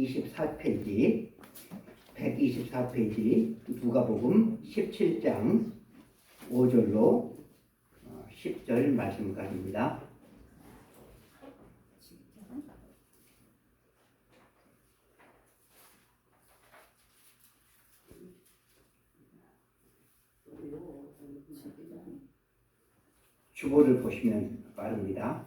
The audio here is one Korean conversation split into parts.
124페이지 누가복음 17장 5절로 10절 말씀까지입니다. 주보를 보시면 빠릅니다.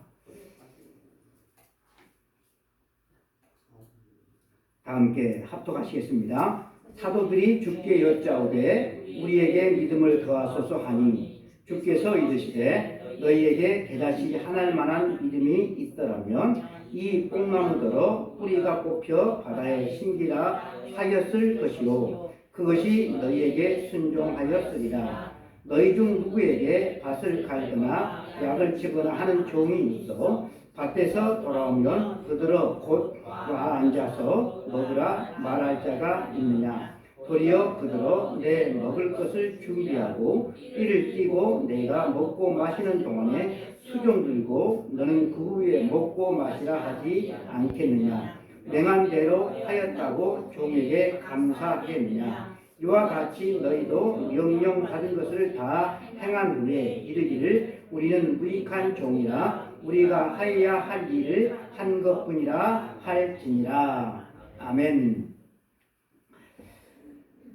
다 함께 합독하시겠습니다. 사도들이 주께 여짜오되 우리에게 믿음을 더하소서 하니 주께서 이르시되 너희에게 대다시 하날 만한 믿음이 있더라면 이 뽕나무더러 뿌리가 뽑혀 바다에 심기라 하였을 것이요 그것이 너희에게 순종하였으리라. 너희 중 누구에게 밭을 갈거나 약을 치거나 하는 종이 있어 밭에서 돌아오면 그들어 곧 와 앉아서 먹으라 말할 자가 있느냐. 도리어 그들어 내 먹을 것을 준비하고 이를 띠고 내가 먹고 마시는 동안에 수종 들고 너는 그 후에 먹고 마시라 하지 않겠느냐. 명한 대로 하였다고 종에게 감사하겠느냐. 이와 같이 너희도 명령받은 것을 다 행한 후에 이르기를 우리는 무익한 종이라 우리가 하여야 할 일을 한 것뿐이라 할지니라. 아멘.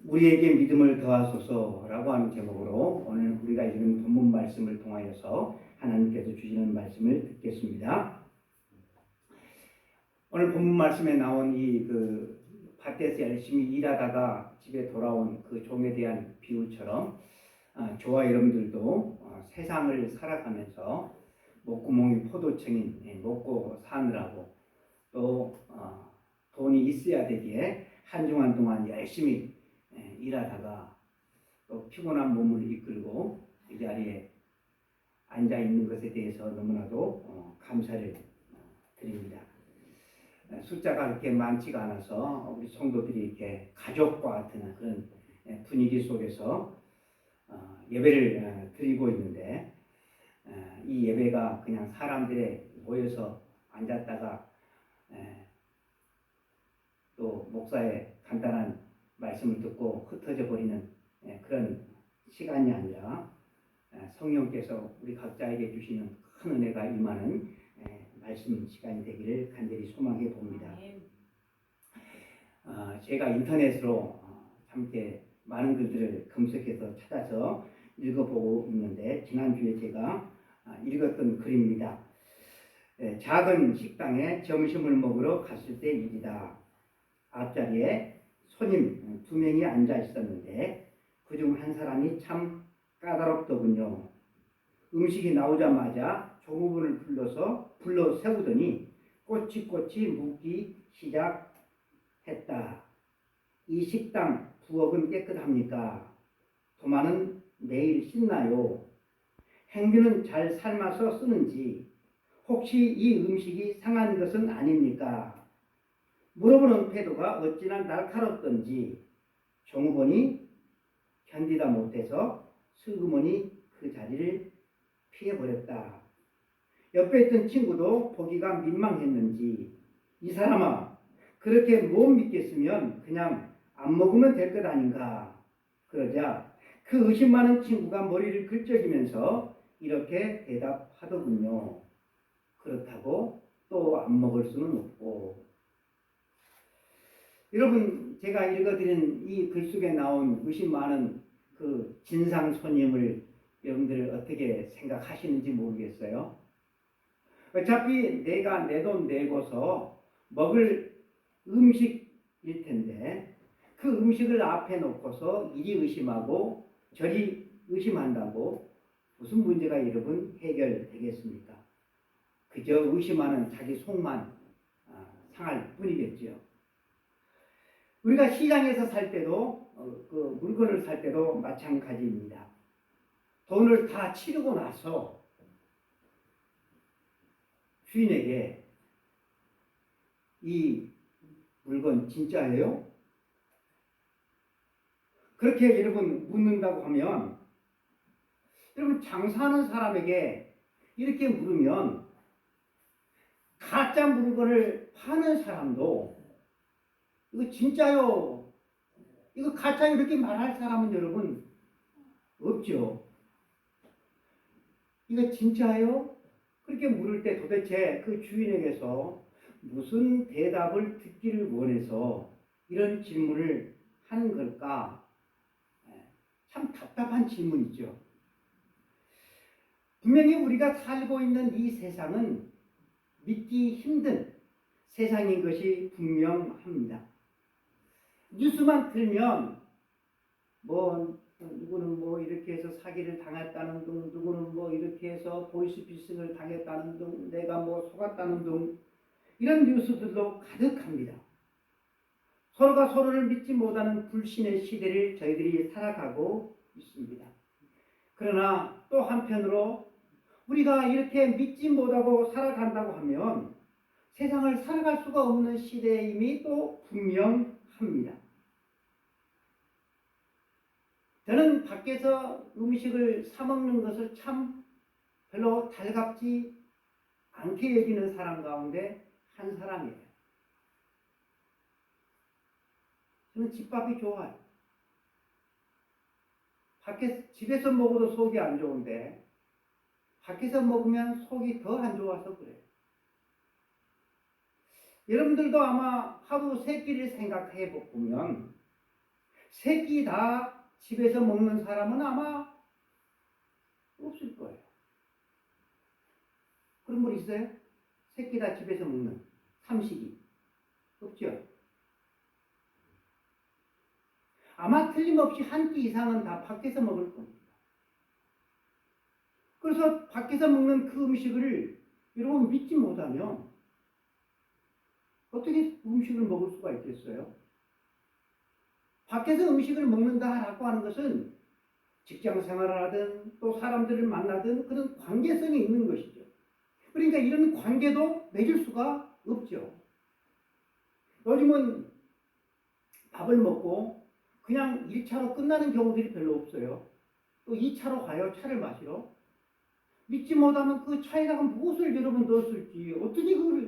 우리에게 믿음을 더하소서라고 하는 제목으로 오늘 우리가 읽은 본문 말씀을 통하여서 하나님께서 주시는 말씀을 듣겠습니다. 오늘 본문 말씀에 나온 이 밭에서 열심히 일하다가 집에 돌아온 그 종에 대한 비유처럼 저와 여러분들도 세상을 살아가면서 목구멍이 포도청인 먹고 사느라고 또 돈이 있어야 되기에 한중한 동안 열심히 일하다가 또 피곤한 몸을 이끌고 이 자리에 앉아 있는 것에 대해서 너무나도 감사를 드립니다. 숫자가 그렇게 많지가 않아서 우리 성도들이 이렇게 가족과 같은 그런 분위기 속에서 예배를 드리고 있는데 이 예배가 그냥 사람들이 모여서 앉았다가 또 목사의 간단한 말씀을 듣고 흩어져 버리는 그런 시간이 아니라 성령께서 우리 각자에게 주시는 큰 은혜가 임하는 말씀 시간이 되기를 간절히 소망해 봅니다. 제가 인터넷으로 함께 많은 글들을 검색해서 찾아서 읽어보고 있는데 지난주에 제가 읽었던 글입니다. 작은 식당에 점심을 먹으러 갔을 때 일이다. 앞자리에 손님 2명이 앉아 있었는데 그중 한 사람이 참 까다롭더군요. 음식이 나오자마자 종업원을 불러 세우더니 꼬치꼬치 묻기 시작했다. 이 식당 부엌은 깨끗합니까? 도마는 매일 씻나요? 행주는 잘 삶아서 쓰는지 혹시 이 음식이 상한 것은 아닙니까? 물어보는 태도가 어찌나 날카롭던지 종업원이 견디다 못해서 슬그머니 그 자리를 피해버렸다. 옆에 있던 친구도 보기가 민망했는지 이 사람아 그렇게 못 믿겠으면 그냥 안 먹으면 될 것 아닌가. 그러자 그 의심 많은 친구가 머리를 긁적이면서 이렇게 대답하더군요. 그렇다고 또 안 먹을 수는 없고. 여러분 제가 읽어드린 이 글 속에 나온 의심 많은 그 진상 손님을 여러분들 어떻게 생각하시는지 모르겠어요. 어차피 내가 내 돈 내고서 먹을 음식일 텐데 그 음식을 앞에 놓고서 이리 의심하고 저리 의심한다고 무슨 문제가 여러분 해결되겠습니까? 그저 의심하는 자기 속만 상할 뿐이겠죠. 우리가 시장에서 살 때도 그 물건을 살 때도 마찬가지입니다. 돈을 다 치르고 나서 주인에게 이 물건 진짜예요? 그렇게 여러분 묻는다고 하면 여러분 장사하는 사람에게 이렇게 물으면 가짜 물건을 파는 사람도 이거 진짜요? 이거 가짜요? 이렇게 말할 사람은 여러분 없죠. 이거 진짜요? 그렇게 물을 때 도대체 그 주인에게서 무슨 대답을 듣기를 원해서 이런 질문을 하는 걸까? 참 답답한 질문이죠. 분명히 우리가 살고 있는 이 세상은 믿기 힘든 세상인 것이 분명합니다. 뉴스만 틀면 누구는 이렇게 해서 사기를 당했다는 등, 누구는 이렇게 해서 보이스피싱을 당했다는 등, 내가 속았다는 등 이런 뉴스들도 가득합니다. 서로가 서로를 믿지 못하는 불신의 시대를 저희들이 살아가고 있습니다. 그러나 또 한편으로 우리가 이렇게 믿지 못하고 살아간다고 하면 세상을 살아갈 수가 없는 시대임이 또 분명합니다. 저는 밖에서 음식을 사 먹는 것을 참 별로 달갑지 않게 여기는 사람 가운데 한 사람이에요. 저는 집밥이 좋아요. 집에서 먹어도 속이 안 좋은데 밖에서 먹으면 속이 더 안 좋아서 그래요. 여러분들도 아마 하루 세 끼를 생각해 보면 세 끼 다 집에서 먹는 사람은 아마 없을 거예요. 그런 분 있어요? 세 끼 다 집에서 먹는 삼식이 없죠? 아마 틀림없이 한 끼 이상은 다 밖에서 먹을 겁니다. 그래서 밖에서 먹는 그 음식을 여러분 믿지 못하면 어떻게 음식을 먹을 수가 있겠어요? 밖에서 음식을 먹는다라고 하는 것은 직장 생활을 하든 또 사람들을 만나든 그런 관계성이 있는 것이죠. 그러니까 이런 관계도 맺을 수가 없죠. 요즘은 밥을 먹고 그냥 1차로 끝나는 경우들이 별로 없어요. 또 2차로 가요. 차를 마시러. 믿지 못하면 그 차에다가 무엇을 여러분 넣었을지 어떻게 그걸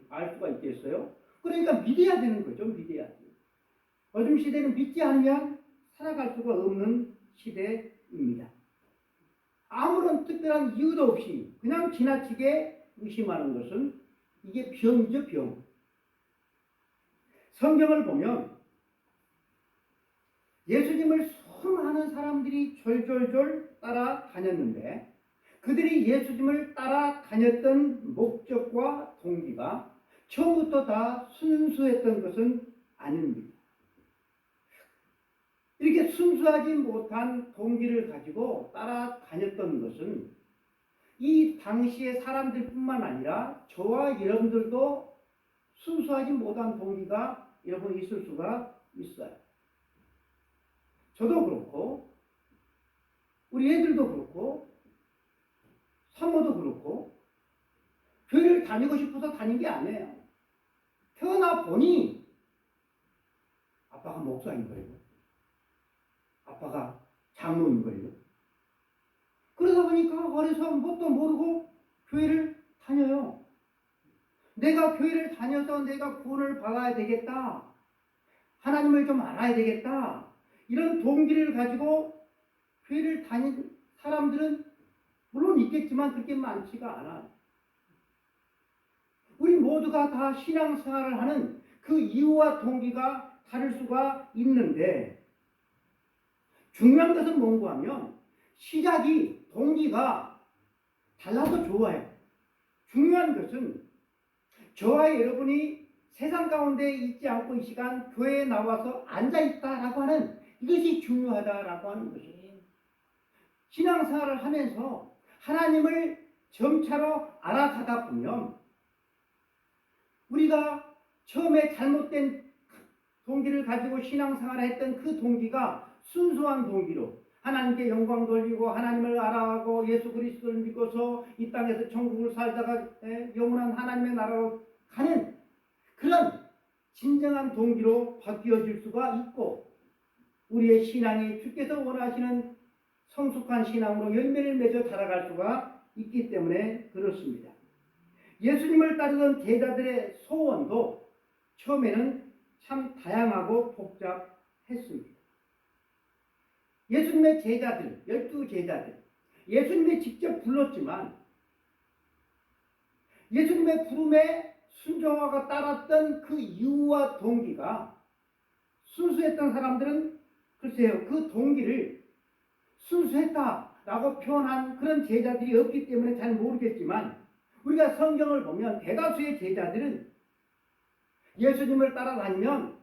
알 수가 있겠어요? 그러니까 믿어야 되는 거죠. 믿어야 돼요. 요즘 시대는 믿지 않으면 살아갈 수가 없는 시대입니다. 아무런 특별한 이유도 없이 그냥 지나치게 의심하는 것은 이게 병이죠, 병. 성경을 보면 예수님을 수많은 사람들이 졸졸졸 따라다녔는데 그들이 예수님을 따라다녔던 목적과 동기가 처음부터 다 순수했던 것은 아닙니다. 이렇게 순수하지 못한 동기를 가지고 따라다녔던 것은 이 당시의 사람들뿐만 아니라 저와 여러분들도 순수하지 못한 동기가 여러분 있을 수가 있어요. 저도 그렇고 우리 애들도 그렇고 사모도 그렇고 교회를 다니고 싶어서 다닌 게 아니에요. 태어나 보니 아빠가 목사인 거예요. 아빠가 장로인 거예요. 그러다 보니까 어려서 뭣도 모르고 교회를 다녀요. 내가 교회를 다녀서 내가 구원을 받아야 되겠다. 하나님을 좀 알아야 되겠다. 이런 동기를 가지고 교회를 다닌 사람들은 물론 있겠지만 그렇게 많지가 않아요. 우리 모두가 다 신앙생활을 하는 그 이유와 동기가 다를 수가 있는데 중요한 것은 뭔가 하면 시작이 동기가 달라도 좋아요. 중요한 것은 저와 여러분이 세상 가운데 있지 않고 이 시간 교회에 나와서 앉아있다라고 하는 이것이 중요하다라고 하는 것이에요. 신앙생활을 하면서 하나님을 점차로 알아가다 보면 우리가 처음에 잘못된 동기를 가지고 신앙생활을 했던 그 동기가 순수한 동기로 하나님께 영광 돌리고 하나님을 알아가고 예수 그리스도를 믿고서 이 땅에서 천국을 살다가 영원한 하나님의 나라로 가는 그런 진정한 동기로 바뀌어질 수가 있고 우리의 신앙이 주께서 원하시는 성숙한 신앙으로 열매를 맺어 자라갈 수가 있기 때문에 그렇습니다. 예수님을 따르던 제자들의 소원도 처음에는 참 다양하고 복잡했습니다. 예수님의 제자들, 12제자들, 예수님이 직접 불렀지만 예수님의 부름에 순종하고 따랐던 그 이유와 동기가 순수했던 사람들은 글쎄요, 그 동기를 순수했다라고 표현한 그런 제자들이 없기 때문에 잘 모르겠지만 우리가 성경을 보면 대다수의 제자들은 예수님을 따라다니면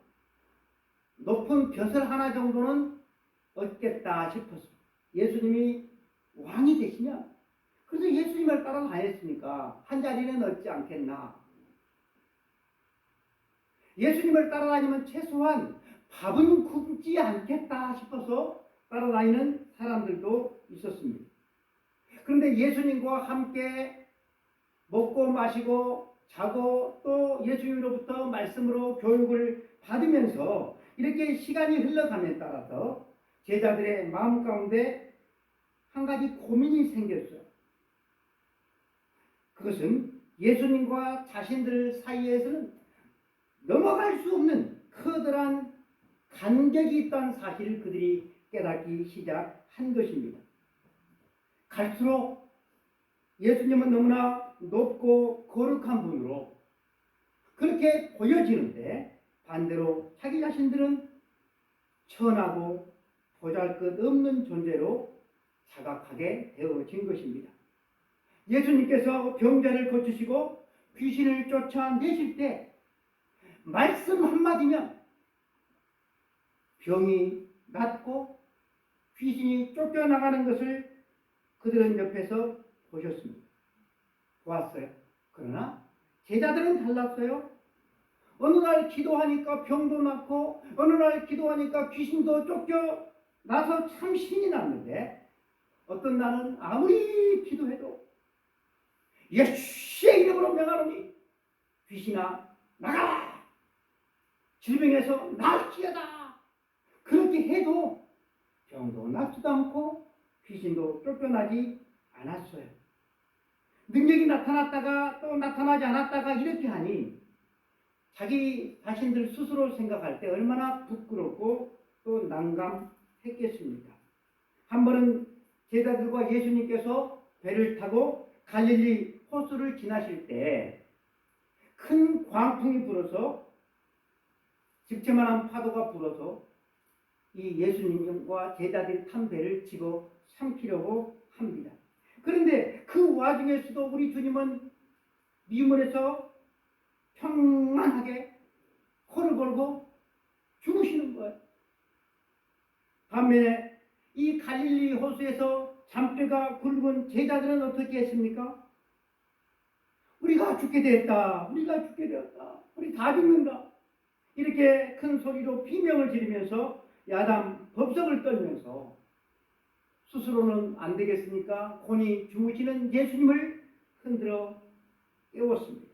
높은 벼슬 하나 정도는 얻겠다 싶었어요. 예수님이 왕이 되시면 그래서 예수님을 따라다녔으니까 한 자리는 얻지 않겠나. 예수님을 따라다니면 최소한 밥은 굶지 않겠다 싶어서 따라다니는 사람들도 있었습니다. 그런데 예수님과 함께 먹고 마시고 자고 또 예수님으로부터 말씀으로 교육을 받으면서 이렇게 시간이 흘러감에 따라서 제자들의 마음 가운데 한 가지 고민이 생겼어요. 그것은 예수님과 자신들 사이에서는 넘어갈 수 없는 커다란 간격이 있다는 사실을 그들이 깨닫기 시작한 것입니다. 갈수록 예수님은 너무나 높고 거룩한 분으로 그렇게 보여지는데 반대로 자기 자신들은 천하고 보잘것없는 존재로 자각하게 되어진 것입니다. 예수님께서 병자를 고치시고 귀신을 쫓아내실 때 말씀 한마디면 병이 낫고 귀신이 쫓겨나가는 것을 그들은 옆에서 보셨습니다. 보았어요. 그러나 제자들은 달랐어요. 어느 날 기도하니까 병도 낫고 어느 날 기도하니까 귀신도 쫓겨나서 참 신이 났는데 어떤 날은 아무리 기도해도 예수의 이름으로 명하노니 귀신아 나가라! 질병에서 나을지어다! 그렇게 해도 병도 낫지도 않고 귀신도 쫓겨나지 않았어요. 능력이 나타났다가 또 나타나지 않았다가 이렇게 하니 자기 자신들 스스로 생각할 때 얼마나 부끄럽고 또 난감했겠습니까? 한 번은 제자들과 예수님께서 배를 타고 갈릴리 호수를 지나실 때 큰 광풍이 불어서 집채만한 파도가 불어서 이 예수님과 제자들이 탄 배를 집어 삼키려고 합니다. 그런데 그 와중에서도 우리 주님은 미문에서 평안하게 코를 골고 주무시는 거예요. 반면에 이 갈릴리 호수에서 잔뼈가 굵은 제자들은 어떻게 했습니까? 우리가 죽게 되었다. 우리가 죽게 되었다. 우리 다 죽는다. 이렇게 큰 소리로 비명을 지르면서 야단 법석을 떨면서 스스로는 안 되겠으니까 곤히 주무시는 예수님을 흔들어 깨웠습니다.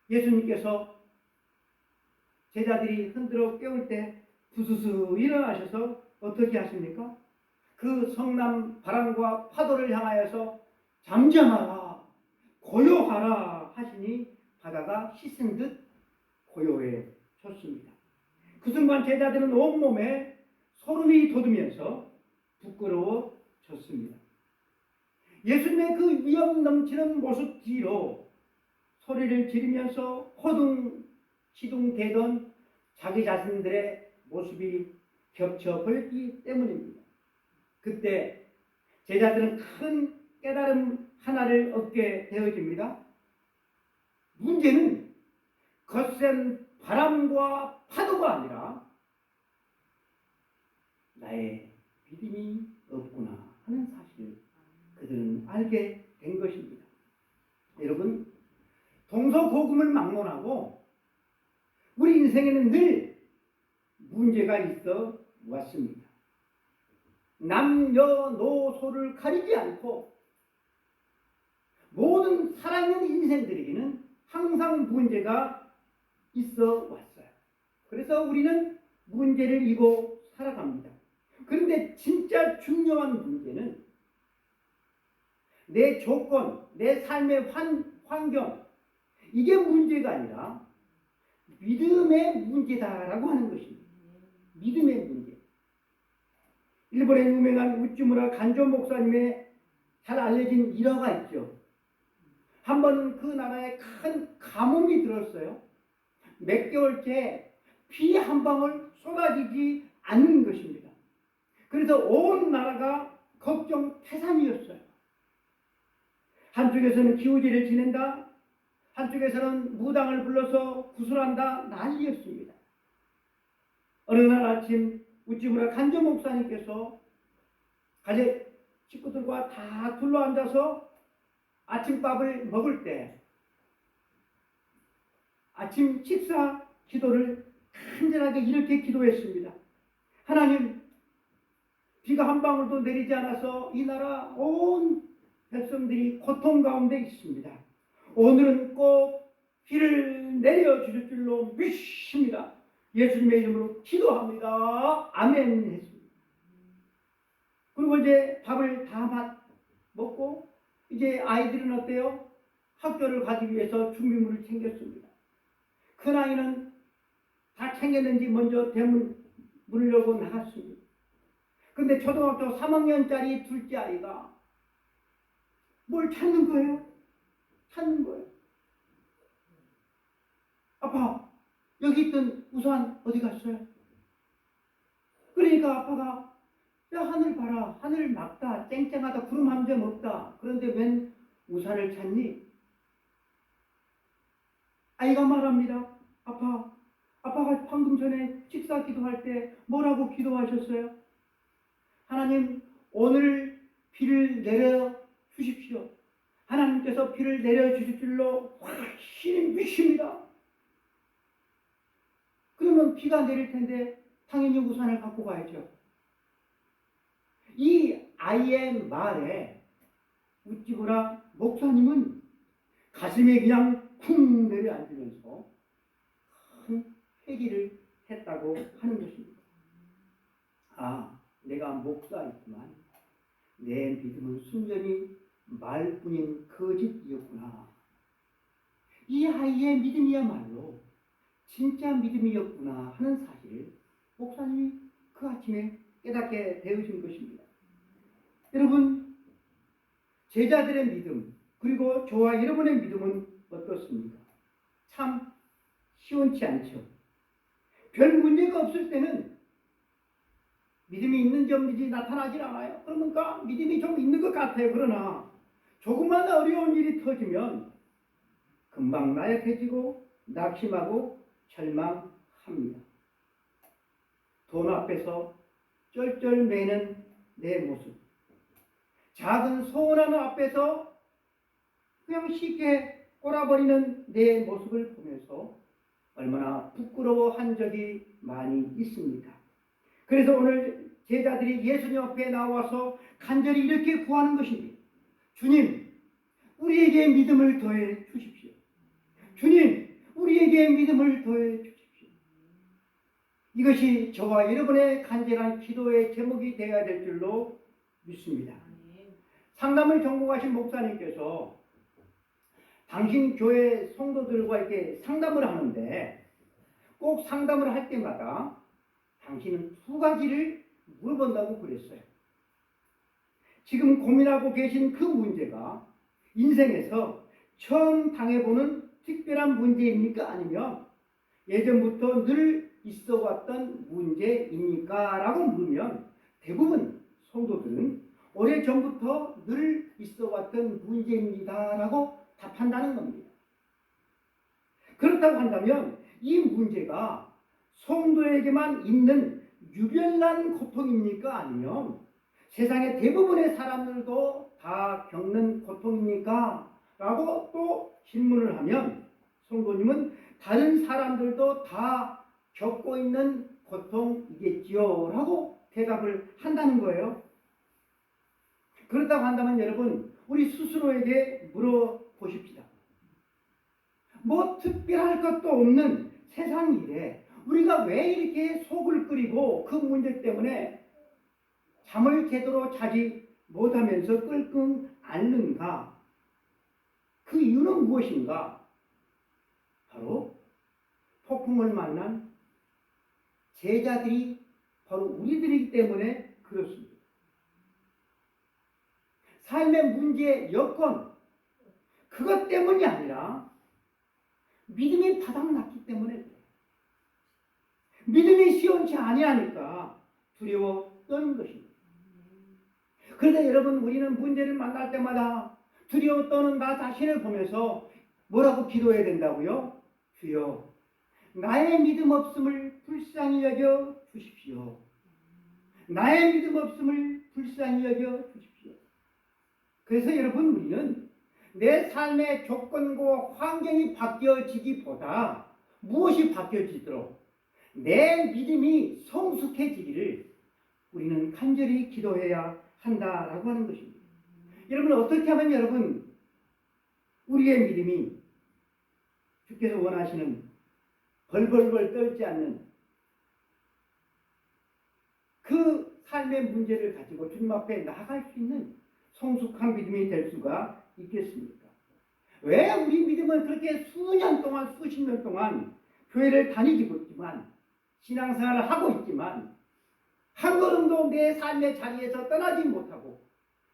예수님께서 제자들이 흔들어 깨울 때 부스스 일어나셔서 어떻게 하십니까? 그 성남 바람과 파도를 향하여서 잠잠하라, 고요하라 하시니 바다가 씻은 듯 고요해졌습니다. 그 순간 제자들은 온몸에 소름이 돋으면서 부끄러워졌습니다. 예수님의 그 위험 넘치는 모습 뒤로 소리를 지르면서 호둥시둥대던 자기 자신들의 모습이 겹쳐 보였기 때문입니다. 그때 제자들은 큰 깨달음 하나를 얻게 되어집니다. 문제는 거센 바람과 파도가 아니라 나의 믿음이 없구나 하는 사실을 그들은 알게 된 것입니다. 여러분, 동서고금을 막론하고 우리 인생에는 늘 문제가 있어 왔습니다. 남녀노소를 가리지 않고 모든 살아있는 인생들에게는 항상 문제가 있어 왔어요. 그래서 우리는 문제를 이고 살아갑니다. 그런데 진짜 중요한 문제는 내 조건, 내 삶의 환경, 이게 문제가 아니라 믿음의 문제다라고 하는 것입니다. 믿음의 문제. 일본의 유명한 우찌무라 간조 목사님의 잘 알려진 일화가 있죠. 한번 그 나라에 큰 가뭄이 들었어요. 몇 개월째 피 한 방울 쏟아지지 않는 것입니다. 그래서 온 나라가 걱정 태산이었어요. 한쪽에서는 기우제를 지낸다, 한쪽에서는 무당을 불러서 구슬한다, 난리였습니다. 어느 날 아침 우찌무라 간조 목사님께서 가족 식구들과 다 둘러앉아서 아침밥을 먹을 때 아침 식사 기도를 간절하게 이렇게 기도했습니다. 하나님, 비가 한 방울도 내리지 않아서 이 나라 온 백성들이 고통 가운데 있습니다. 오늘은 꼭 비를 내려주실 줄로 믿습니다. 예수님의 이름으로 기도합니다. 아멘 했습니다. 그리고 이제 밥을 다 먹고 이제 아이들은 어때요? 학교를 가기 위해서 준비물을 챙겼습니다. 큰아이는 다 챙겼는지 먼저 대문 문을 열고 나갔습니다. 근데 초등학교 3학년짜리 둘째 아이가 뭘 찾는 거예요? 찾는 거예요. 아빠, 여기 있던 우산 어디 갔어요? 그러니까 아빠가, 야, 하늘 봐라. 하늘 맑다. 쨍쨍하다. 구름 한 점 없다. 그런데 웬 우산을 찾니? 아이가 말합니다. 아빠가 방금 전에 식사 기도할 때 뭐라고 기도하셨어요? 하나님, 오늘 비를 내려 주십시오. 하나님께서 비를 내려 주실 줄로 확실히 믿습니다. 그러면 비가 내릴 텐데 당연히 우산을 갖고 가야죠. 이 아이의 말에 우찌무라 목사님은 가슴에 그냥 쿵 내려앉으면서 큰 회개를 했다고 하는 것입니다. 아, 내가 목사이지만 내 믿음은 순전히 말뿐인 거짓이었구나. 이 아이의 믿음이야말로 진짜 믿음이었구나 하는 사실을 목사님이 그 아침에 깨닫게 되어진 것입니다. 여러분, 제자들의 믿음 그리고 저와 여러분의 믿음은 어떻습니까? 참 시원치 않죠. 별 문제가 없을 때는 믿음이 있는지 없는지 나타나질 않아요. 그러니까 믿음이 좀 있는 것 같아요. 그러나 조그만 어려운 일이 터지면 금방 나약해지고 낙심하고 절망합니다. 돈 앞에서 쩔쩔매는 내 모습, 작은 소원 하나 앞에서 그냥 쉽게 꼬라버리는 내 모습을 보면서 얼마나 부끄러워한 적이 많이 있습니까? 그래서 오늘 제자들이 예수님 앞에 나와서 간절히 이렇게 구하는 것입니다. 주님, 우리에게 믿음을 더해 주십시오. 주님, 우리에게 믿음을 더해 주십시오. 이것이 저와 여러분의 간절한 기도의 제목이 되어야 될 줄로 믿습니다. 상담을 전공하신 목사님께서 당신 교회 성도들과 이렇게 상담을 하는데 꼭 상담을 할 때마다 당신은 두 가지를 물어본다고 그랬어요. 지금 고민하고 계신 그 문제가 인생에서 처음 당해보는 특별한 문제입니까? 아니면 예전부터 늘 있어왔던 문제입니까? 라고 물으면 대부분 성도들은 오래전부터 늘 있어왔던 문제입니다. 라고 답한다는 겁니다. 그렇다고 한다면 이 문제가 성도에게만 있는 유별난 고통입니까? 아니면 세상의 대부분의 사람들도 다 겪는 고통입니까? 라고 또 질문을 하면 성도님은 다른 사람들도 다 겪고 있는 고통이겠지요 라고 대답을 한다는 거예요. 그렇다고 한다면 여러분, 우리 스스로에게 물어보십시다. 뭐 특별할 것도 없는 세상 일에 우리가 왜 이렇게 속을 끓이고 그 문제 때문에 잠을 제대로 자지 못하면서 끙끙 앓는가? 그 이유는 무엇인가? 바로 폭풍을 만난 제자들이 바로 우리들이기 때문에 그렇습니다. 삶의 문제, 여건, 그것 때문이 아니라 믿음이 바닥났기 때문에 그래요. 믿음이 시원치 아니하니까 두려워 떠는 것입니다. 그런데 여러분, 우리는 문제를 만날 때마다 두려워 떠는 나 자신을 보면서 뭐라고 기도해야 된다고요? 주여, 나의 믿음 없음을 불쌍히 여겨 주십시오. 나의 믿음 없음을 불쌍히 여겨 주십시오. 그래서 여러분, 우리는 내 삶의 조건과 환경이 바뀌어지기보다 무엇이 바뀌어지도록 내 믿음이 성숙해지기를 우리는 간절히 기도해야 한다라고 하는 것입니다. 여러분, 어떻게 하면 여러분 우리의 믿음이 주께서 원하시는 벌벌벌 떨지 않는 그 삶의 문제를 가지고 주님 앞에 나아갈 수 있는 성숙한 믿음이 될 수가 있겠습니까? 왜 우리 믿음은 그렇게 수년 동안, 수십 년 동안 교회를 다니고 있지만, 신앙생활을 하고 있지만 한 걸음도 내 삶의 자리에서 떠나지 못하고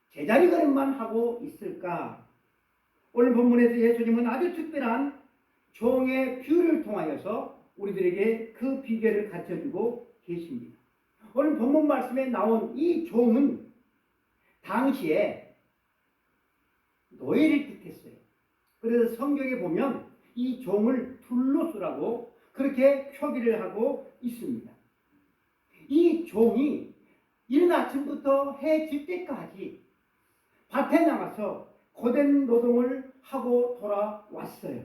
제자리 걸음만 하고 있을까? 오늘 본문에서 예수님은 아주 특별한 종의 비유를 통하여서 우리들에게 그 비결을 가르쳐주고 계십니다. 오늘 본문 말씀에 나온 이 종은 당시에 노예를 뜻했어요. 그래서 성경에 보면 이 종을 둘로스라고 그렇게 표기를 하고 있습니다. 이 종이 이른 아침부터 해 질 때까지 밭에 나가서 고된 노동을 하고 돌아왔어요.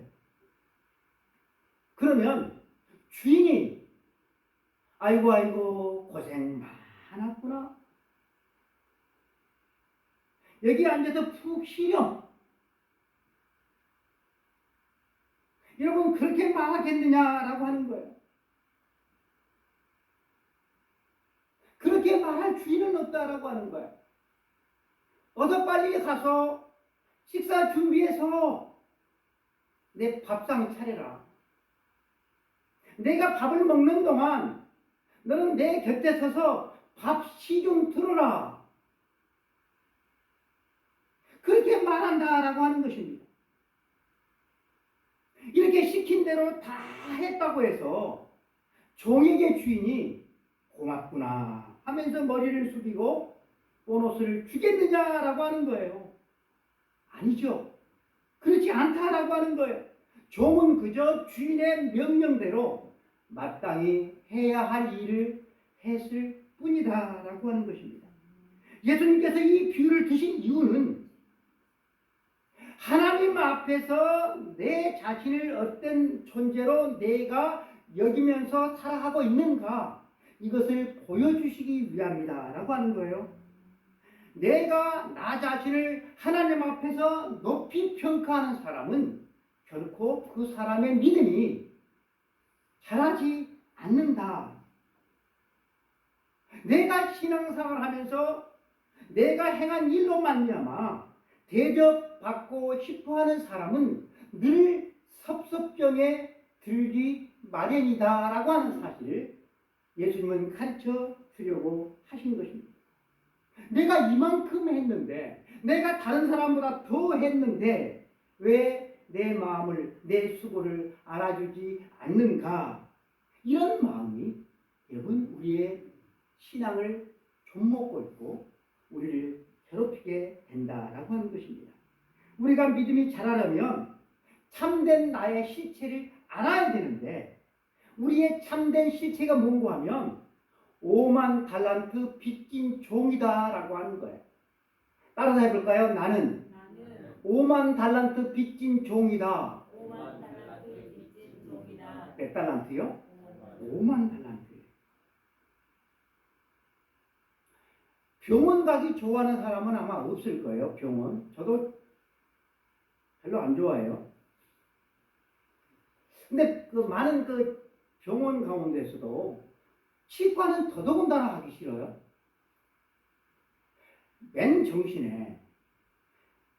그러면 주인이 아이고 고생 많았구나, 여기 앉아서 푹 쉬렴. 여러분, 그렇게 말하겠느냐라고 하는 거예요. 그렇게 말할 주인은 없다라고 하는 거예요. 어서 빨리 가서 식사 준비해서 내 밥상 차려라. 내가 밥을 먹는 동안 너는 내 곁에 서서 밥 시 좀 들어라. 그렇게 말한다라고 하는 것입니다. 이렇게 시킨 대로 다 했다고 해서 종에게 주인이 고맙구나 하면서 머리를 숙이고 보너스를 주겠느냐라고 하는 거예요. 아니죠. 그렇지 않다라고 하는 거예요. 종은 그저 주인의 명령대로 마땅히 해야 할 일을 했을 뿐이다라고 하는 것입니다. 예수님께서 이 비유를 드신 이유는 하나님 앞에서 내 자신을 어떤 존재로 내가 여기면서 살아가고 있는가, 이것을 보여주시기 위함이다라고 하는 거예요. 내가 나 자신을 하나님 앞에서 높이 평가하는 사람은 결코 그 사람의 믿음이 자라지 않는다. 내가 신앙생활을 하면서 내가 행한 일로 말미암아 대접받고 싶어하는 사람은 늘 섭섭병에 들기 마련이다라고 하는 사실을 예수님은 가르쳐 주려고 하신 것입니다. 내가 이만큼 했는데, 내가 다른 사람보다 더 했는데 왜 내 마음을, 내 수고를 알아주지 않는가? 이런 마음이 여러분 우리의 신앙을 좀먹고 있고 우리를 괴롭히게 된다라고 하는 것입니다. 우리가 믿음이 자라려면 참된 나의 실체를 알아야 되는데, 우리의 참된 실체가 뭔가 하면 5만 달란트 빚진 종이다라고 하는 거예요. 따라서 해볼까요? 나는 5만 달란트 빚진 종이다. 5만 달란트 빚진 종이다. 몇 달란트요? 5만 달란트. 병원 가기 좋아하는 사람은 아마 없을 거예요. 병원. 저도 별로 안 좋아해요. 근데 그 많은 그 병원 가운데서도 치과는 더더군다나 하기 싫어요. 맨 정신에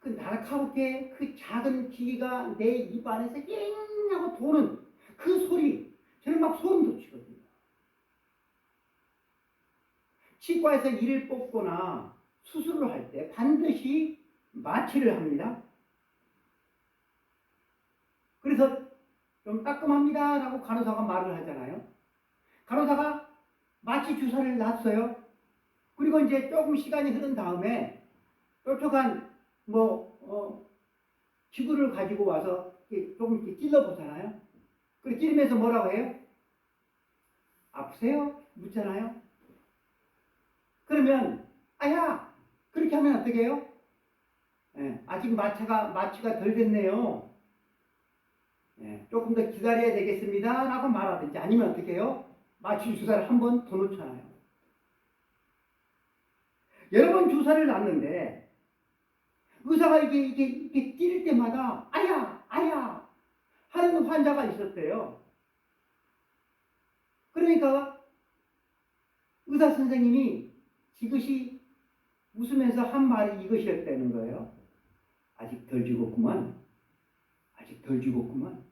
그 날카롭게 그 작은 기계가 내 입 안에서 잉 하고 도는 그 소리, 저는 막 소름 돋치거든요. 치과에서 이를 뽑거나 수술을 할 때 반드시 마취를 합니다. 그래서 좀 따끔합니다 라고 간호사가 말을 하잖아요. 간호사가 마취 주사를 놨어요. 그리고 이제 조금 시간이 흐른 다음에 뾰족한 기구를 가지고 와서 조금 이렇게 찔러보잖아요. 그리고 찌르면서 뭐라고 해요? 아프세요? 묻잖아요. 그러면 아야 그렇게 하면 어떻게 해요? 아직 마취가 덜 됐네요. 조금 더 기다려야 되겠습니다 라고 말하든지 아니면 어떻게 해요? 마취 주사를 한 번 더 놓잖아요. 여러 번 주사를 놨는데 의사가 이게 찔 때마다 아야 아야 하는 환자가 있었대요. 그러니까 의사 선생님이 지그시 웃으면서 한 말이 이것이었다는 거예요. 아직 덜 죽었구만. 아직 덜 죽었구만.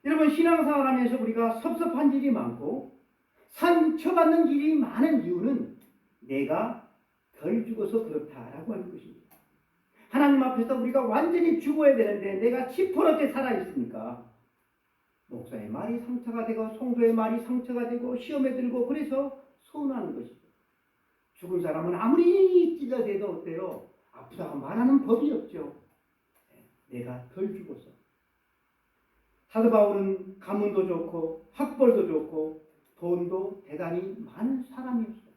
여러분 신앙생활 하면서 우리가 섭섭한 일이 많고 상처받는 일이 많은 이유는 내가 덜 죽어서 그렇다라고 하는 것입니다. 하나님 앞에서 우리가 완전히 죽어야 되는데 내가 10%째 살아있으니까 목사의 말이 상처가 되고 성도의 말이 상처가 되고 시험에 들고 그래서 서운하는 것이죠. 죽은 사람은 아무리 찔러대도 어때요? 아프다고 말하는 법이 없죠. 내가 덜 죽어서. 사도 바울은 가문도 좋고 학벌도 좋고 돈도 대단히 많은 사람이었어요.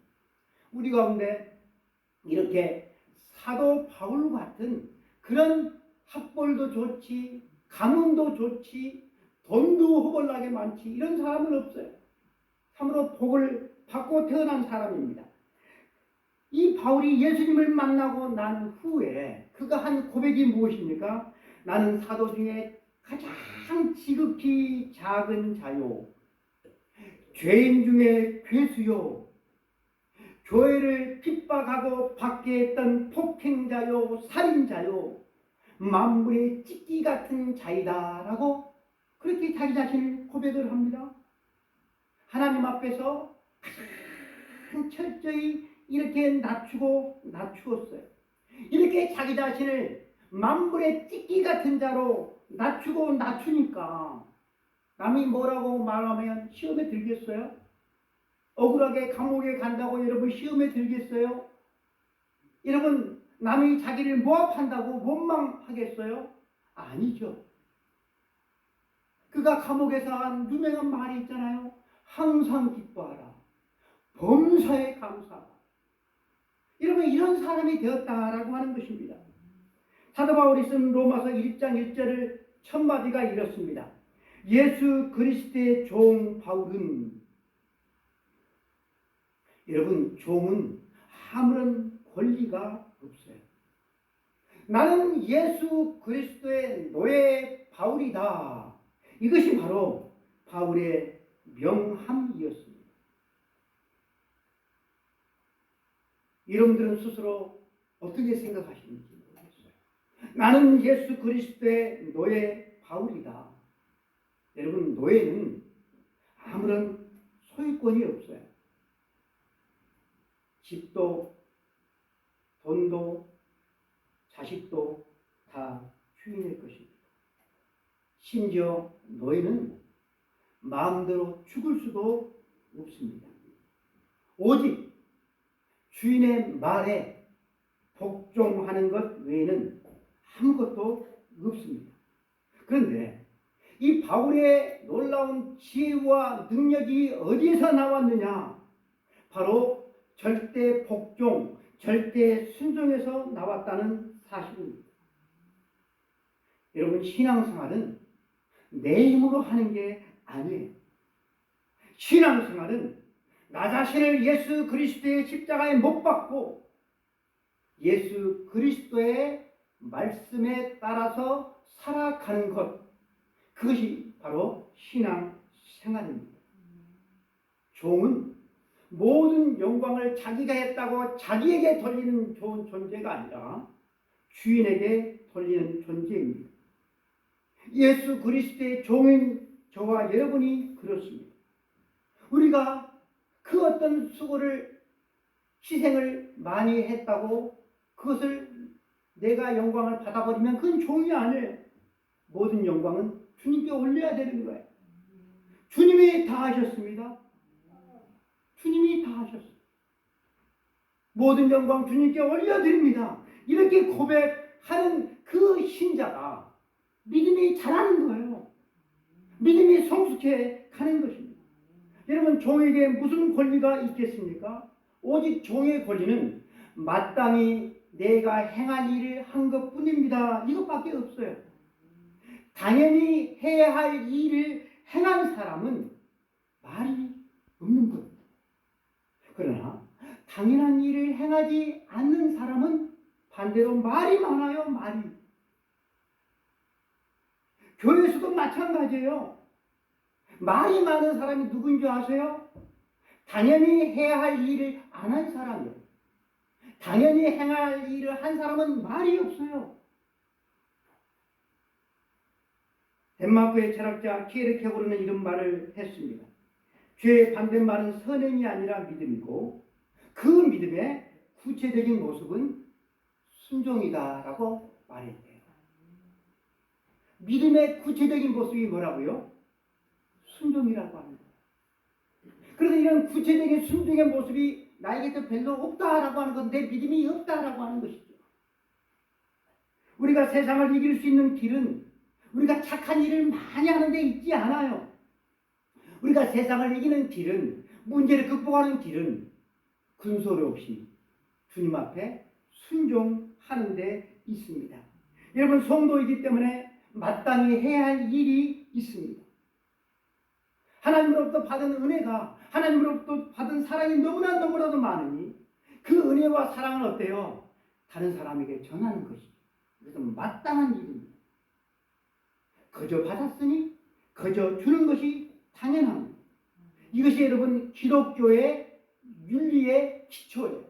우리 가운데 이렇게 사도 바울 같은 그런 학벌도 좋지 가문도 좋지 돈도 허벌나게 많지 이런 사람은 없어요. 참으로 복을 받고 태어난 사람입니다. 이 바울이 예수님을 만나고 난 후에 그가 한 고백이 무엇입니까? 나는 사도 중에 가장 지극히 작은 자요. 죄인 중에 괴수요. 교회를 핍박하고 받게 했던 폭행자요. 살인자요. 만물의 찢기 같은 자이다 라고 그렇게 자기 자신을 고백을 합니다. 하나님 앞에서 가장 철저히 이렇게 낮추었어요. 이렇게 자기 자신을 만물의 찢기 같은 자로 낮추니까 남이 뭐라고 말하면 시험에 들겠어요? 억울하게 감옥에 간다고 여러분 시험에 들겠어요? 여러분 남이 자기를 모함한다고 원망하겠어요? 아니죠. 그가 감옥에서 한 유명한 말이 있잖아요. 항상 기뻐하라. 범사에 감사하라. 여러분 이런 사람이 되었다라고 하는 것입니다. 사도 바울이 쓴 로마서 1장 1절을 첫마디가 이렇습니다. 예수 그리스도의 종 바울은 여러분 종은 아무런 권리가 없어요. 나는 예수 그리스도의 노예 바울이다. 이것이 바로 바울의 명함이었습니다. 여러분들은 스스로 어떻게 생각하시는지 모르겠어요. 나는 예수 그리스도의 노예 바울이다. 여러분 노예는 아무런 소유권이 없어요. 집도 돈도 자식도 다 주인의 것입니다. 심지어 노예는 마음대로 죽을 수도 없습니다. 오직 주인의 말에 복종하는 것 외에는 아무것도 없습니다. 그런데 이 바울의 놀라운 지혜와 능력이 어디에서 나왔느냐? 바로 절대 복종, 절대 순종에서 나왔다는 사실입니다. 여러분 신앙생활은 내 힘으로 하는 게 아니에요. 신앙생활은 나 자신을 예수 그리스도의 십자가에 못 박고 예수 그리스도의 말씀에 따라서 살아가는 것, 그것이 바로 신앙생활입니다. 종은 모든 영광을 자기가 했다고 자기에게 돌리는 좋은 존재가 아니라 주인에게 돌리는 존재입니다. 예수 그리스도의 종인 저와 여러분이 그렇습니다. 우리가 그 어떤 수고를 희생을 많이 했다고 그것을 내가 영광을 받아버리면 그건 종이 아니에요. 모든 영광은 주님께 올려야 되는 거예요. 주님이 다 하셨습니다. 주님이 다 하셨어요. 모든 영광 주님께 올려드립니다. 이렇게 고백하는 그 신자가 믿음이 자라는 거예요. 믿음이 성숙해 가는 것입니다. 여러분, 종에게 무슨 권리가 있겠습니까? 오직 종의 권리는 마땅히 내가 행할 일을 한 것뿐입니다. 이것밖에 없어요. 당연히 해야 할 일을 행한 사람은 말이 없는 겁니다. 그러나 당연한 일을 행하지 않는 사람은 반대로 말이 많아요. 말이. 교회에서도 마찬가지예요. 말이 많은 사람이 누구인 줄 아세요? 당연히 해야 할 일을 안 한 사람이에요. 당연히 행할 일을 한 사람은 말이 없어요. 덴마크의 철학자 키에르케고르는 이런 말을 했습니다. 죄의 반대말은 선행이 아니라 믿음이고 그 믿음의 구체적인 모습은 순종이다라고 말했대요. 믿음의 구체적인 모습이 뭐라고요? 순종이라고 합니다. 그래서 이런 구체적인 순종의 모습이 나에게도 별로 없다라고 하는 건 내 믿음이 없다라고 하는 것이죠. 우리가 세상을 이길 수 있는 길은 우리가 착한 일을 많이 하는 데 있지 않아요. 우리가 세상을 이기는 길은, 문제를 극복하는 길은 근소리 없이 주님 앞에 순종하는 데 있습니다. 여러분, 성도이기 때문에 마땅히 해야 할 일이 있습니다. 하나님으로부터 받은 은혜가, 하나님으로부터 받은 사랑이 너무나도 많으니 그 은혜와 사랑은 어때요? 다른 사람에게 전하는 것이죠. 그래서 마땅한 일입니다. 거저 받았으니 거저 주는 것이 당연합니다. 이것이 여러분 기독교의 윤리의 기초예요.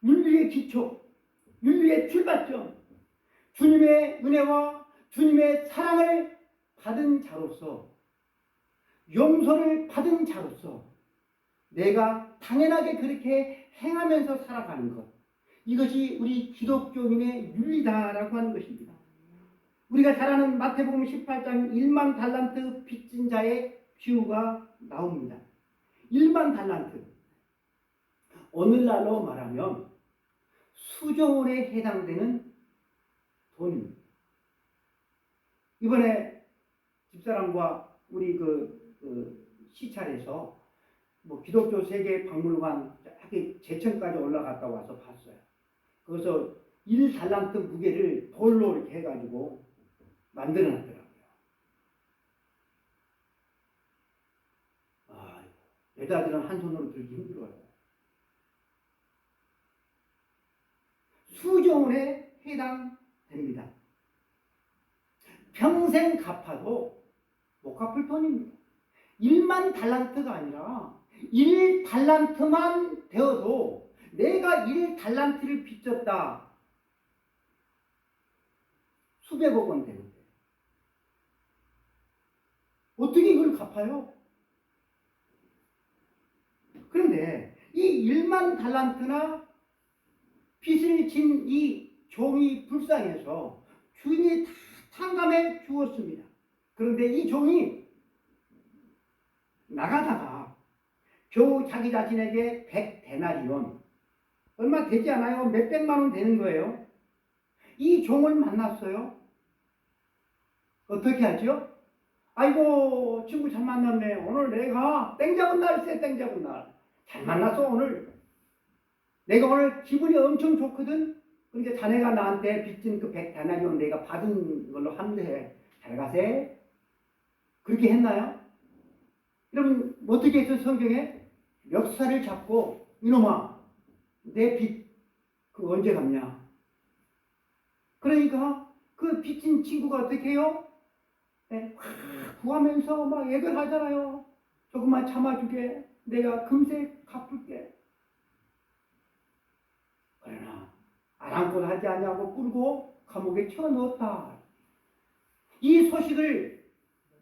윤리의 기초, 윤리의 출발점. 주님의 은혜와 주님의 사랑을 받은 자로서, 용서를 받은 자로서 내가 당연하게 그렇게 행하면서 살아가는 것, 이것이 우리 기독교인의 윤리다라고 하는 것입니다. 우리가 잘 아는 마태복음 18장 1만 달란트 빚진 자의 비유가 나옵니다. 1만 달란트, 오늘날로 말하면 수조원에 해당되는 돈입니다. 이번에 집사람과 우리 시찰에서 기독교 세계 박물관 제천까지 올라갔다 와서 봤어요. 거기서 1달란트 무게를 돌로 이렇게 해가지고 만들어 놨더라고요. 여자들은 한 손으로 들기 힘들어요. 수조원에 해당됩니다. 평생 갚아도 못 갚을 돈입니다. 1만 달란트가 아니라 1달란트만 되어도 내가 1달란트를 빚졌다. 수백억 원 되는데 어떻게 이걸 갚아요? 그런데 이 1만 달란트나 빚을 진 이 종이 불쌍해서 주인이 다 탕감해 주었습니다. 그런데 이 종이 나가다가 겨우 자기 자신에게 100데나리온, 얼마 되지 않아요. 몇백만 원 되는 거예요. 이 종을 만났어요. 어떻게 하죠? 아이고, 친구 잘 만났네. 오늘 내가 땡 잡은 날세, 땡 잡은 날. 잘 만났어, 오늘. 내가 오늘 기분이 엄청 좋거든. 그러니까 자네가 나한테 빚진 그 100데나리온 내가 받은 걸로 하면 돼. 잘 가세. 그렇게 했나요? 여러분, 어떻게 했어, 성경에? 멱살을 잡고, 이놈아, 내 빚, 그거 언제 갚냐? 그러니까, 그 빚진 친구가 어떻게 해요? 네, 구하면서 막 얘기를 하잖아요. 조금만 참아주게. 내가 금세 갚을게. 그러나 아랑곳 하지 아니하고 끌고 감옥에 쳐넣었다. 이 소식을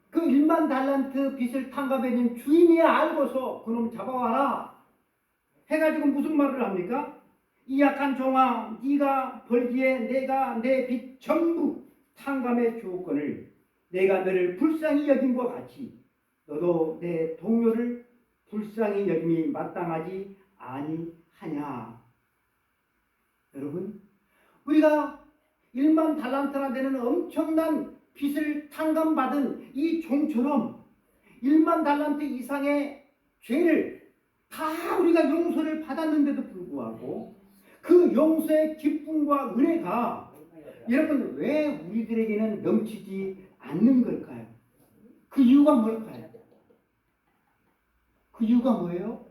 그 1만 달란트 빚을 탕감해준 주인이 알고서 그놈 잡아와라 해가지고 무슨 말을 합니까? 이 약한 종아, 네가 벌기에 내가 내 빚 전부 탕감해 주었거늘 내가 너를 불쌍히 여긴 것 같이 너도 내 동료를 불쌍히 여김이 마땅하지 아니하냐. 여러분, 우리가 1만 달란트나 되는 엄청난 빚을 탕감받은 이 종처럼 1만 달란트 이상의 죄를 다 우리가 용서를 받았는데도 불구하고 그 용서의 기쁨과 은혜가 여러분 왜 우리들에게는 넘치지 않는 걸까요? 그 이유가 뭘까요? 그 이유가 뭐예요?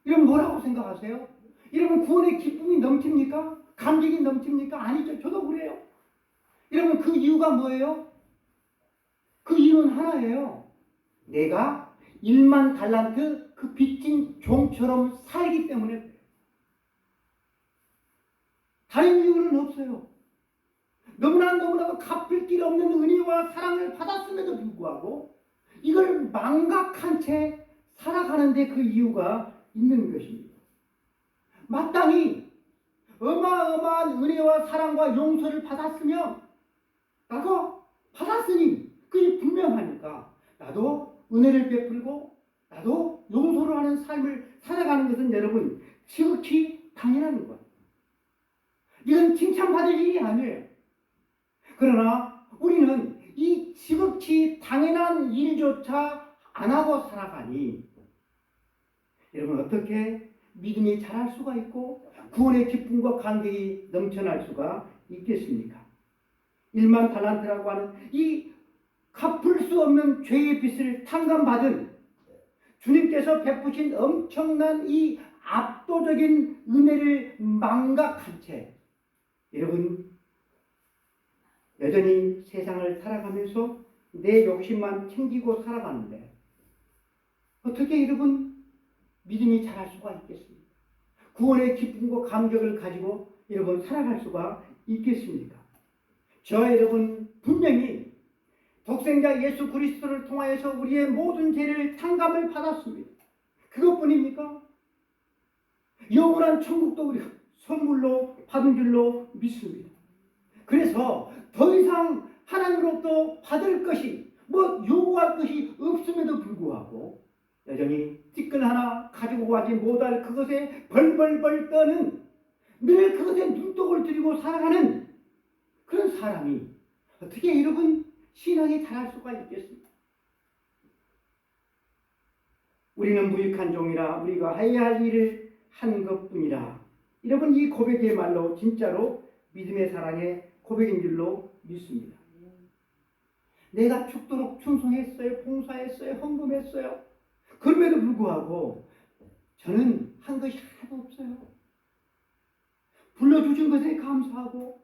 여러분 뭐라고 생각하세요? 여러분 구원의 기쁨이 넘칩니까? 감격이 넘칩니까? 아니죠. 저도 그래요. 여러분 그 이유가 뭐예요? 그 이유는 하나예요. 내가 1만 달란트 그 빚진 종처럼 살기 때문에 그래요. 다른 이유는 없어요. 너무나도 갚을 길 없는 은혜와 사랑을 받았음에도 불구하고 이걸 망각한 채 살아가는데 그 이유가 있는 것입니다. 마땅히 어마어마한 은혜와 사랑과 용서를 받았으면 나도 받았으니 그게 분명하니까 나도 은혜를 베풀고 나도 용서를 하는 삶을 살아가는 것은 여러분 지극히 당연한 거예요. 이건 칭찬받을 일이 아니에요. 그러나 우리는 이 지극히 당연한 일조차 안 하고 살아가니 여러분 어떻게 믿음이 자랄 수가 있고 구원의 기쁨과 감격이 넘쳐날 수가 있겠습니까? 1만 달란트라고 하는 이 갚을 수 없는 죄의 빚을 탕감받은 주님께서 베푸신 엄청난 이 압도적인 은혜를 망각한 채 여러분 여전히 세상을 살아가면서 내 욕심만 챙기고 살아가는데 어떻게 여러분 믿음이 자랄 수가 있겠습니까? 구원의 기쁨과 감격을 가지고 여러분 살아갈 수가 있겠습니까? 저 여러분 분명히 독생자 예수 그리스도를 통하여서 우리의 모든 죄를 탕감을 받았습니다. 그것뿐입니까? 영원한 천국도 우리가 선물로 받은 줄로 믿습니다. 그래서 더 이상 하나님으로부터 받을 것이 요구할 것이 없음에도 불구하고 여전히 티끌 하나 가지고 가지 못할 그것에 벌벌벌 떠는 늘 그것에 눈독을 들이고 살아가는 그런 사람이 어떻게 여러분 신앙이 자랄 수가 있겠습니까? 우리는 무익한 종이라 우리가 해야 할 일을 한 것뿐이라. 여러분 이 고백이야말로 진짜로 믿음의 사랑의 고백인 줄로 믿습니다. 내가 죽도록 충성했어요. 봉사했어요. 헌금했어요. 그럼에도 불구하고 저는 한 것이 하나도 없어요. 불러주신 것에 감사하고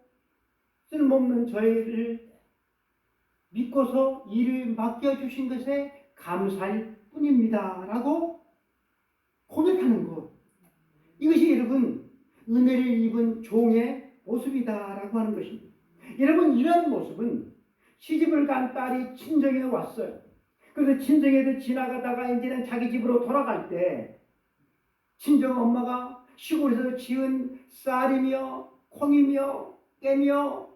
쓸모없는 저희를 믿고서 일을 맡겨주신 것에 감사할 뿐입니다. 라고 고백하는 것. 이것이 여러분 은혜를 입은 종의 모습이다 라고 하는 것입니다. 여러분 이런 모습은 시집을 간 딸이 친정에 왔어요. 그래서 친정에도 지나가다가 이제는 자기 집으로 돌아갈 때 친정 엄마가 시골에서 지은 쌀이며 콩이며 깨며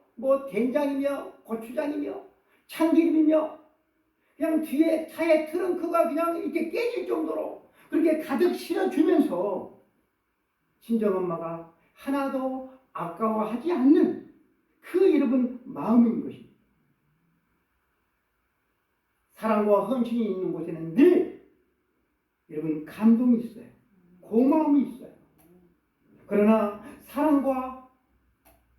된장이며 고추장이며 참기름이며 그냥 뒤에 차에 트렁크가 그냥 이렇게 깨질 정도로 그렇게 가득 실어주면서 친정엄마가 하나도 아까워하지 않는 그 여러분 마음인 것입니다. 사랑과 헌신이 있는 곳에는 늘 여러분 감동이 있어요. 고마움이 있어요. 그러나 사랑과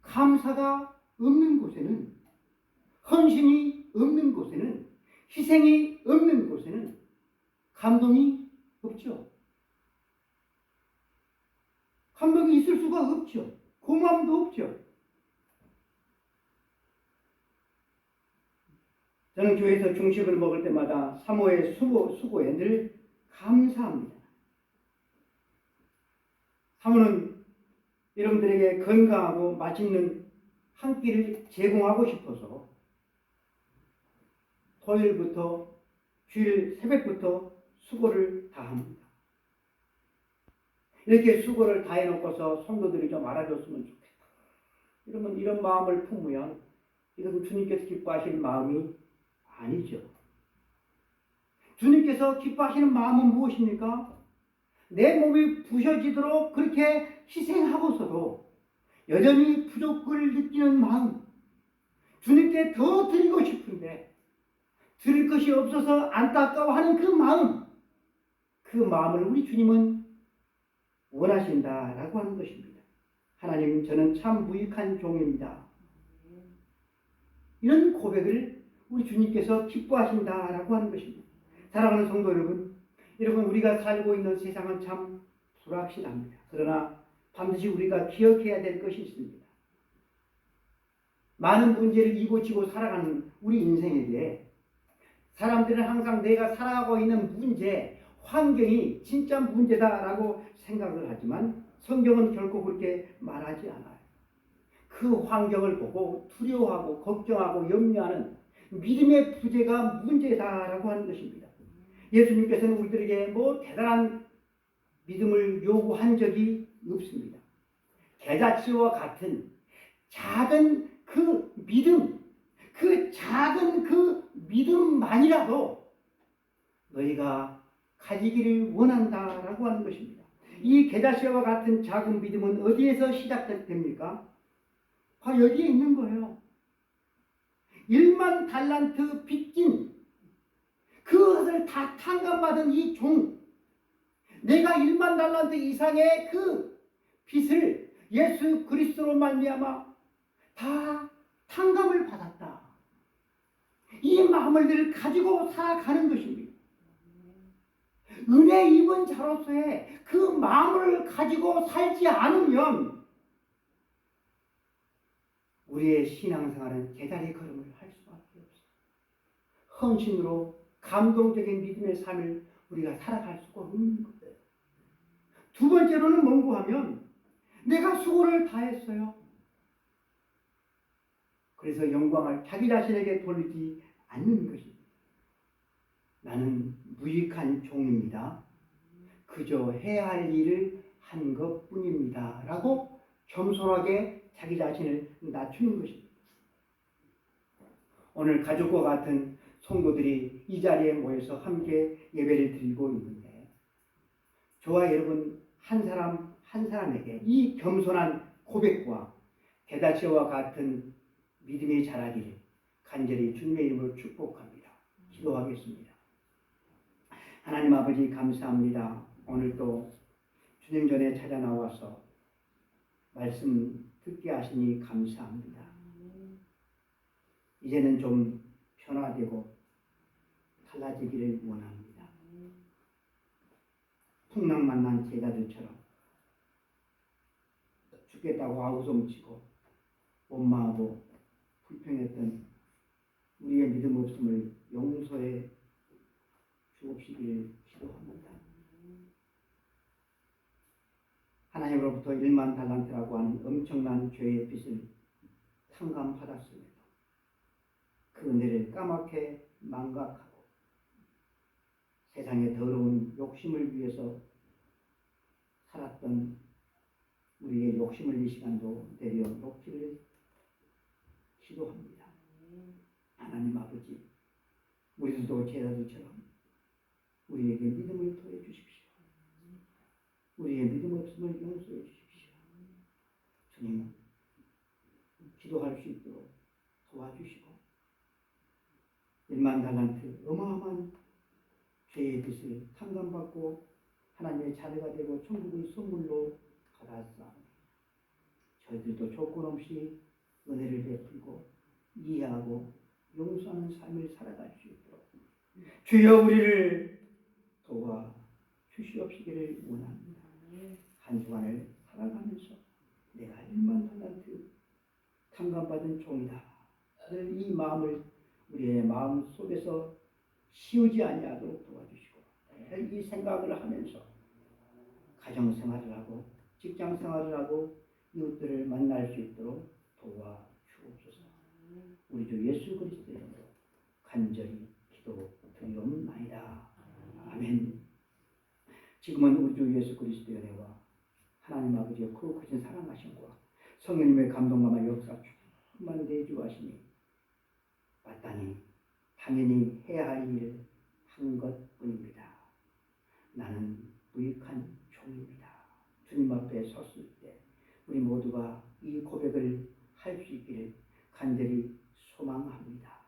감사가 없는 곳에는 헌신이 없는 곳에는 희생이 없는 곳에는 감동이 없죠. 감동이 있을 수가 없죠. 고마움도 없죠. 저는 교회에서 중식을 먹을 때마다 사모의 수고에 늘 감사합니다. 사모는 여러분들에게 건강하고 맛있는 한 끼를 제공하고 싶어서 토요일부터 주일 새벽부터 수고를 다합니다. 이렇게 수고를 다해놓고서 성도들이 좀 알아줬으면 좋겠다. 여러분, 이런 마음을 품으면 이것은 주님께서 기뻐하시는 마음이 아니죠. 주님께서 기뻐하시는 마음은 무엇입니까? 내 몸이 부셔지도록 그렇게 희생하고서도 여전히 부족을 느끼는 마음, 주님께 더 드리고 싶은데 드릴 것이 없어서 안타까워하는 그 마음, 그 마음을 우리 주님은 원하신다라고 하는 것입니다. 하나님, 저는 참 무익한 종입니다. 이런 고백을 우리 주님께서 기뻐하신다라고 하는 것입니다. 사랑하는 성도 여러분, 우리가 살고 있는 세상은 참 불확실합니다. 그러나 반드시 우리가 기억해야 될 것이 있습니다. 많은 문제를 이고치고 살아가는 우리 인생에게 사람들은 항상 내가 살아가고 있는 문제, 환경이 진짜 문제다라고 생각을 하지만 성경은 결코 그렇게 말하지 않아요. 그 환경을 보고 두려워하고 걱정하고 염려하는 믿음의 부재가 문제다라고 하는 것입니다. 예수님께서는 우리들에게 대단한 믿음을 요구한 적이 없습니다. 겨자씨와 같은 작은 그 믿음, 그 작은 그 믿음만이라도 너희가 가지기를 원한다라고 하는 것입니다. 이 겨자씨와 같은 작은 믿음은 어디에서 시작됩니까? 바로 여기에 있는 거예요. 1만 달란트 빚진 그것을 다 탕감받은 이 종, 내가 1만 달란트 이상의 그 빚을 예수 그리스도로 말미암아 다 탕감을 받았다. 이 마음을 늘 가지고 살아가는 것입니다. 은혜 입은 자로서의 그 마음을 가지고 살지 않으면 우리의 신앙생활은 제자리 걸음을 할 수밖에 없어요. 헌신으로 감동적인 믿음의 삶을 우리가 살아갈 수가 없는 거예요. 두 번째로는 뭔고 하면 내가 수고를 다했어요. 그래서 영광을 자기 자신에게 돌리지 않는 것입니다. 나는 무익한 종입니다. 그저 해야 할 일을 한 것뿐입니다. 라고 겸손하게 자기 자신을 낮추는 것입니다. 오늘 가족과 같은 성도들이 이 자리에 모여서 함께 예배를 드리고 있는데 저와 여러분 한 사람 한 사람에게 이 겸손한 고백과 겨자씨와 같은 믿음이 자라기를 간절히 주님의 이름으로 축복합니다. 기도하겠습니다. 하나님 아버지 감사합니다. 오늘도 주님 전에 찾아 나와서 말씀 듣게 하시니 감사합니다. 이제는 좀 변화되고 달라지기를 원합니다. 풍랑 만난 제자들처럼 죽겠다고 아우성치고 원망하고 불평했던 우리의 믿음 없음을 용서해 주옵시기를 기도합니다. 하나님으로부터 1만 달란트라고 하는 엄청난 죄의 빚을 탕감받았음에도 그 은혜를 까맣게 망각하고 세상의 더러운 욕심을 위해서 살았던 우리의 욕심을 이 시간도 내려놓기를 기도합니다. 하나님 아버지, 우리들도 제자들처럼 우리에게 믿음을 더해 주십시오. 우리의 믿음 없음을 용서해 주십시오. 주님, 기도할 수 있도록 도와주시고 1만 달란트 어마어마한 죄의 빚을 탕감받고 하나님의 자녀가 되고 천국을 선물로 받았사오니 저희들도 조건 없이 은혜를 베풀고 이해하고 용서하는 삶을 살아갈 수 있도록 주여 우리를 도와 주시옵시기를 원합니다. 한 주간을 살아가면서 내가 1만 달란트 탕감받은 종이다. 이 마음을 우리의 마음 속에서 씌우지 아니하도록 도와주시고 매일 이 생각을 하면서 가정생활을 하고 직장생활을 하고 이웃들을 만날 수 있도록 도와주옵소서. 우리 주 예수 그리스도의 이름으로 간절히 기도드리옵나이다. 아멘. 지금은 우리 주 예수 그리스도의 은혜와 하나님 아버지의 그 크신 사랑하심과 성령님의 감동감화 역사 충만 내주하시니 마땅히 당연히 해야 할 일을 한 것뿐입니다. 나는 무익한 종입니다. 주님 앞에 섰을 때 우리 모두가 이 고백을 할 수 있기를 간절히 소망합니다.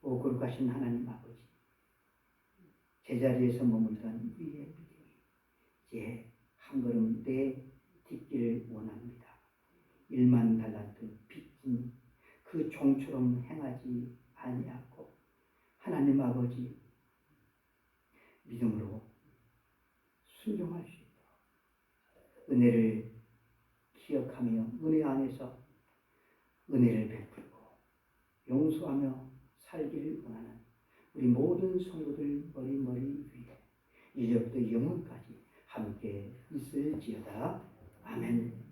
오 거룩하신 하나님 아버지, 제자리에서 머물던 우리의 믿음이 이제 한 걸음 내딛기를 원합니다. 1만 달란트 빚진 그 종처럼 행하지 아니하고 하나님 아버지 믿음으로 순종할 수 있도록 은혜를 기억하며 은혜 안에서 은혜를 베풀고 용서하며 살기를 원하는 우리 모든 성도들 머리 위에 이제부터 영원까지 함께 있을지어다. 아멘.